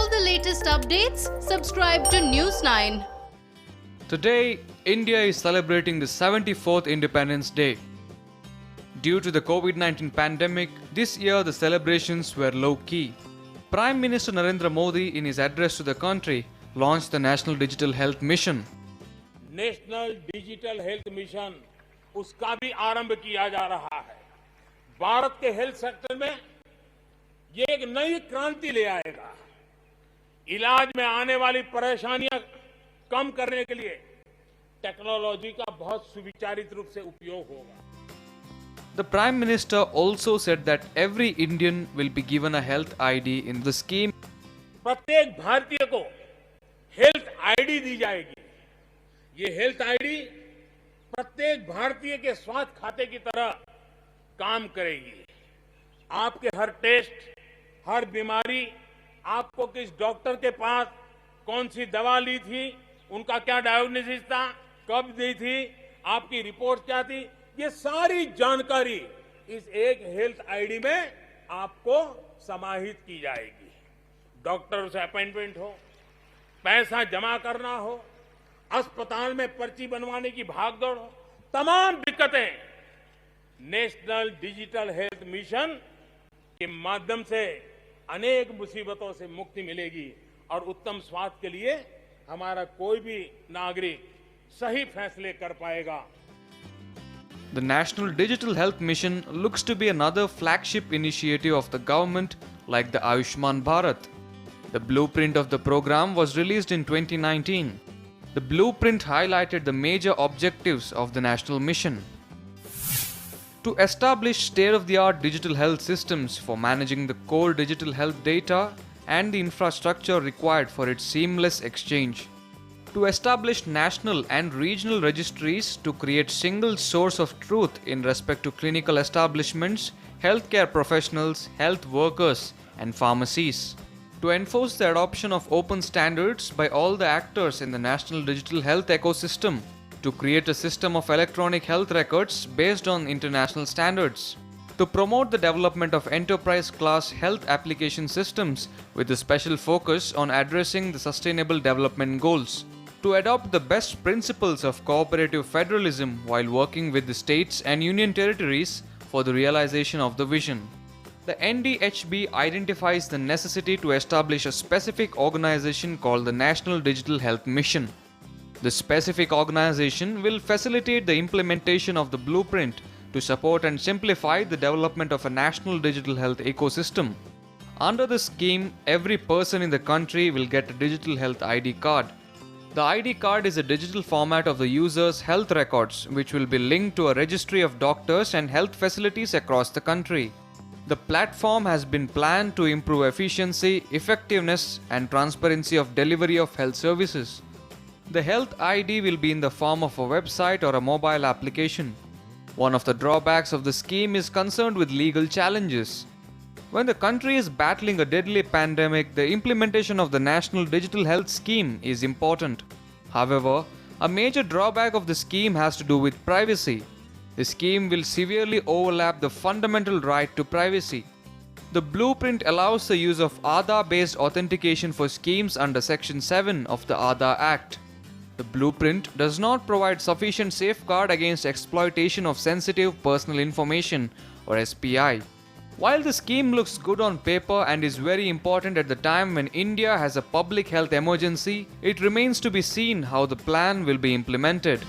all the latest updates, subscribe to News 9. Today, India is celebrating the 74th Independence Day. Due to the COVID-19 pandemic, this year the celebrations were low-key. Prime Minister Narendra Modi, in his address to the country, launched the National Digital Health Mission. National digital health mission उसका भी आरंभ किया जा रहा है। भारत के health sector में ये एक नई क्रांति ले आएगा। इलाज में आने वाली परेशानियां कम करने के लिए टेक्नोलॉजी का बहुत सुविचारित रूप से उपयोग होगा। The Prime Minister also said that every Indian will be given a health ID in the scheme. प्रत्येक भारतीय को हेल्थ आईडी दी जाएगी। ये हेल्थ आईडी प्रत्येक भारतीय के स्वास्थ्य खाते की तरह काम करेगी। आपके हर टेस्ट, हर बीमारी, आपको किस डॉक्टर के पास कौन सी दवा ली थी, उनका क्या डायग्नोसिस था, कब दी थी, आपकी रिपोर्ट क्या थी, ये सारी जानकारी इस एक हेल्थ आईडी में आपको समाहित की जाएगी। डॉक्टर से अपॉइंटमेंट हो, पैसा जमा करना हो, अस्पताल में पर्ची बनवाने की भागदौड़ हो, तमाम दिक्कतें नेशनल डिजिटल हेल्थ मिशन के माध्यम से अनेक मुसीबतों से मुक्ति मिलेगी और उत्तम स्वास्थ्य के लिए हमारा कोई भी नागरिक सही फैसले कर पाएगा। The National Digital Health Mission looks to be another flagship initiative of the government like the Ayushman Bharat. The blueprint of the program was released in 2019. The blueprint highlighted the major objectives of the national mission. To establish state-of-the-art digital health systems for managing the core digital health data and the infrastructure required for its seamless exchange. To establish national and regional registries to create single source of truth in respect to clinical establishments, healthcare professionals, health workers, and pharmacies. To enforce the adoption of open standards by all the actors in the national digital health ecosystem. To create a system of electronic health records based on international standards. To promote the development of enterprise-class health application systems with a special focus on addressing the sustainable development goals. To adopt the best principles of cooperative federalism while working with the states and union territories for the realization of the vision. The NDHB identifies the necessity to establish a specific organization called the National Digital Health Mission. The specific organization will facilitate the implementation of the blueprint to support and simplify the development of a national digital health ecosystem. Under the scheme, every person in the country will get a digital health ID card. The ID card is a digital format of the user's health records, which will be linked to a registry of doctors and health facilities across the country. The platform has been planned to improve efficiency, effectiveness, and transparency of delivery of health services. The health ID will be in the form of a website or a mobile application. One of the drawbacks of the scheme is concerned with legal challenges. When the country is battling a deadly pandemic, the implementation of the National Digital Health Scheme is important. However, a major drawback of the scheme has to do with privacy. The scheme will severely overlap the fundamental right to privacy. The blueprint allows the use of Aadhaar-based authentication for schemes under Section 7 of the Aadhaar Act. The blueprint does not provide sufficient safeguard against exploitation of sensitive personal information or SPI. While the scheme looks good on paper and is very important at the time when India has a public health emergency, it remains to be seen how the plan will be implemented.